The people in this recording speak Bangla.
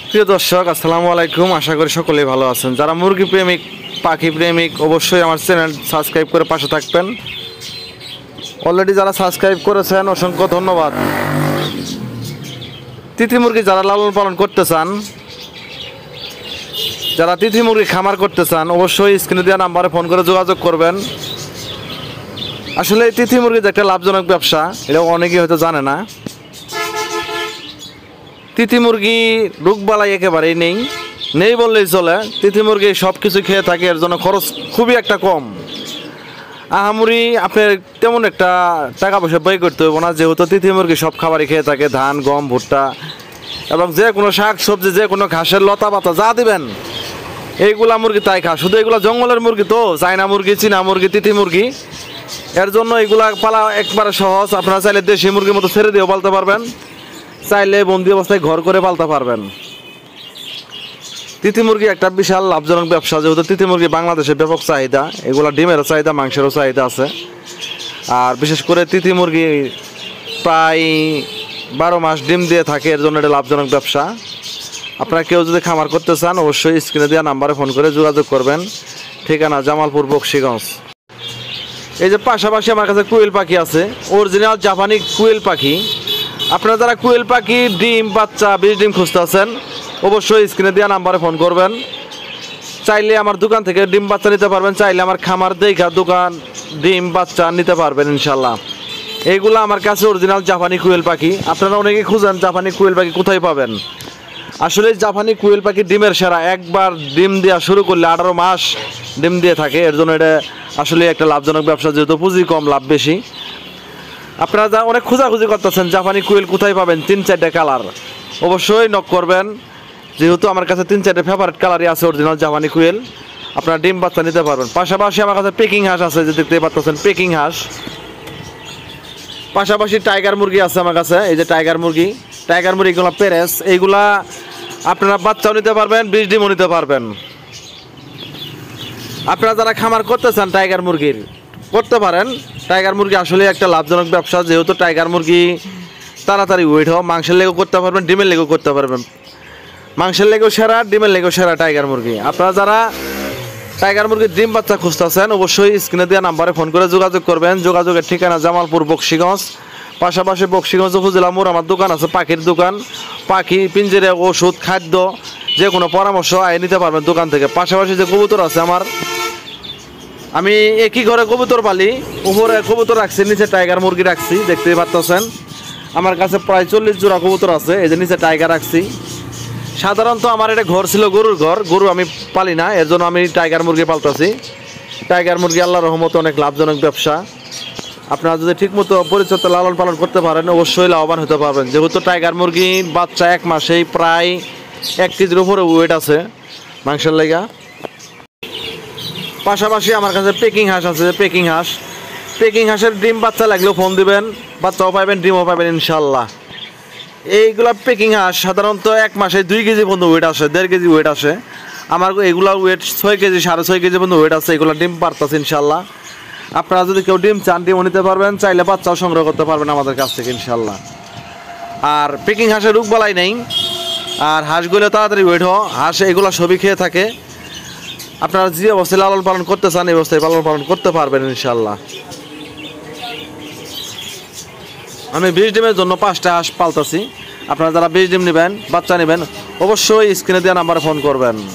প্রিয় দর্শক, আসসালামু আলাইকুম। আশা করি সকলেই ভালো আছেন। যারা মুরগি প্রেমিক, পাখি প্রেমিক, অবশ্যই আমার চ্যানেল সাবস্ক্রাইব করে পাশে থাকবেন। অলরেডি যারা সাবস্ক্রাইব করেছেন অসংখ্য ধন্যবাদ। তিথি মুরগি যারা লালন পালন করতে চান, যারা তিথি মুরগি খামার করতে চান, অবশ্যই স্ক্রিনে দেওয়া নাম্বারে ফোন করে যোগাযোগ করবেন। আসলে এই তিথি মুরগি যে একটা লাভজনক ব্যবসা, এটা অনেকেই হয়তো জানে না। তিথি মুরগি রোগবালাই একেবারেই নেই বললেই চলে। তিথি মুরগি সব কিছু খেয়ে থাকে, এর জন্য খরচ খুবই একটা কম। আহামরি আপনার তেমন একটা টাকা পয়সা ব্যয় করতে হবে না, যেহেতু তিথি মুরগি সব খাবারই খেয়ে থাকে, ধান, গম, ভুট্টা এবং যে কোনো শাক সবজি, যে কোনো ঘাসের লতা পাতা যা দিবেন এইগুলা মুরগি তাই খা। শুধু এগুলো জঙ্গলের মুরগি তো, চায়না মুরগি, চীনা মুরগি, তিথি মুরগি, এর জন্য এগুলা পালা একবারে সহজ। আপনারা চাইলে দেশি মুরগির মতো ছেড়ে দিয়েও পালতে পারবেন, চাইলে বন্দি অবস্থায় ঘর করে পালতে পারবেন। তিথি মুরগি একটা বিশাল লাভজনক ব্যবসা, যেহেতু তিথি মুরগি বাংলাদেশে ব্যাপক চাহিদা। এগুলা ডিমেরও চাহিদা, মাংসেরও চাহিদা আছে। আর বিশেষ করে তিথি মুরগি প্রায় 12 মাস ডিম দিয়ে থাকে, এর জন্য এটা লাভজনক ব্যবসা। আপনারা কেউ যদি খামার করতে চান, অবশ্যই স্ক্রিনে দেওয়া নাম্বারে ফোন করে যোগাযোগ করবেন। ঠিকানা জামালপুর, বকশীগঞ্জ। এই যে পাশাপাশি আমার কাছে কুয়েল পাখি আছে, অরিজিনাল জাপানি কুয়েল পাখি। আপনারা যারা কুয়েল পাখি ডিম, বাচ্চা, 20 ডিম খুঁজতে আছেন, অবশ্যই স্ক্রিনে দেওয়া নাম্বারে ফোন করবেন। চাইলে আমার দোকান থেকে ডিম বাচ্চা নিতে পারবেন, চাইলে আমার খামার দেখা দোকান ডিম বাচ্চা নিতে পারবেন ইনশাল্লাহ। এইগুলো আমার কাছে অরিজিনাল জাপানি কুয়েল পাখি। আপনারা অনেকেই খুঁজেন জাপানি কুয়েল পাখি কোথায় পাবেন। আসলে জাপানি কুয়েল পাখি ডিমের সেরা। একবার ডিম দেওয়া শুরু করলে 18 মাস ডিম দিয়ে থাকে, এর জন্য এটা আসলে একটা লাভজনক ব্যবসা, যেহেতু পুঁজি কম, লাভ বেশি। আপনারা যা অনেক খোঁজাখুঁজি করতেছেন জাপানি কুয়েল কোথায় পাবেন, 3-4টা কালার, অবশ্যই নক করবেন। যেহেতু আমার কাছে 3-4টা ফেভারিট কালারই আছে অরিজিনাল জাপানি কুয়েল, আপনারা ডিম বাচ্চা নিতে পারবেন। পাশাপাশি আমার কাছে পেকিং হাঁস আছে, যে দেখতে পাচ্ছেন পেকিং হাঁস। পাশাপাশি টাইগার মুরগি আছে আমার কাছে। এই যে টাইগার মুরগিগুলো পেরেস, এইগুলা আপনারা বাচ্চাও নিতে পারবেন, 20 ডিমও নিতে পারবেন। আপনারা যারা খামার করতে চান টাইগার মুরগির, করতে পারেন। টাইগার মুরগি আসলে একটা লাভজনক ব্যবসা, যেহেতু টাইগার মুরগি তাড়াতাড়ি ওয়েট হয়। মাংসের লেগেও করতে পারবেন, ডিমের লেগেও করতে পারবেন। মাংসের লেগেও সেরা, ডিমের লেগেও সেরা টাইগার মুরগি। আপনারা যারা টাইগার মুরগির ডিম বাচ্চা খুঁজতেছেন, অবশ্যই স্ক্রিনে দেওয়া নাম্বারে ফোন করে যোগাযোগ করবেন। যোগাযোগের ঠিকানা জামালপুর, বকশীগঞ্জ। পাশাপাশি বকশীগঞ্জ উপজেলা মোড় আমার দোকান আছে, পাখির দোকান। পাখি, পিঞ্জরে, ওষুধ, খাদ্য, যে কোনো পরামর্শ আয় নিতে পারবেন দোকান থেকে। পাশাপাশি যে কবুতর আছে আমার, আমি একই ঘরে কবুতর পালি। উপরে কবুতর রাখছি, নিচে টাইগার মুরগি রাখছি, দেখতেই পাচ্ছেন। আমার কাছে প্রায় 40 জোড়া কবুতর আছে। এই যে নিচে টাইগার রাখছি। সাধারণত আমার এটা ঘর ছিল গরুর ঘর, গরু আমি পালি না, এর জন্য আমি টাইগার মুরগি পালতেছি। টাইগার মুরগি আল্লাহর রহমতে অনেক লাভজনক ব্যবসা। আপনারা যদি ঠিকমতো পরিচর্যা, লালন পালন করতে পারেন, অবশ্যই লাভবান হতে পারবেন। যেহেতু টাইগার মুরগির বাচ্চা 1 মাসেই প্রায় 1 কেজির উপরে ওয়েট আছে মাংসের লেগা। পাশাপাশি আমার কাছে পেকিং হাঁস আছে। পেকিং হাঁসের ডিম বাচ্চা লাগলেও ফোন দিবেন, বাচ্চাও পাবেন, ডিমও পাবেন ইনশাল্লাহ। এইগুলা পেকিং হাঁস সাধারণত 1 মাসে 2 কেজি পর্যন্ত ওয়েট আসে, 1.5 কেজি ওয়েট আসে। আমার এগুলার ওয়েট 6 কেজি, 6.5 কেজি পর্যন্ত ওয়েট আছে। এগুলো ডিম পারতেছে ইনশাল্লাহ। আপনারা যদি কেউ ডিম চান, ডিমও নিতে পারবেন, চাইলে বাচ্চাও সংগ্রহ করতে পারবেন আমাদের কাছ থেকে ইনশাল্লাহ। আর পেকিং হাঁসের রোগবালাই নেই, আর হাঁসগুলো তাড়াতাড়ি ওয়েট হয়। হাঁস এগুলো সবই খেয়ে থাকে। আপনারা যে অবস্থায় লালন পালন করতে চান, এই অবস্থায় লালন পালন করতে পারবেন ইনশাল্লাহ। আমি 20 ডিমের জন্য 5টা হাঁস পালতেছি। আপনারা যারা 20 ডিম নেবেন, বাচ্চা নেবেন, অবশ্যই স্ক্রিনে দেওয়া নাম্বারে ফোন করবেন।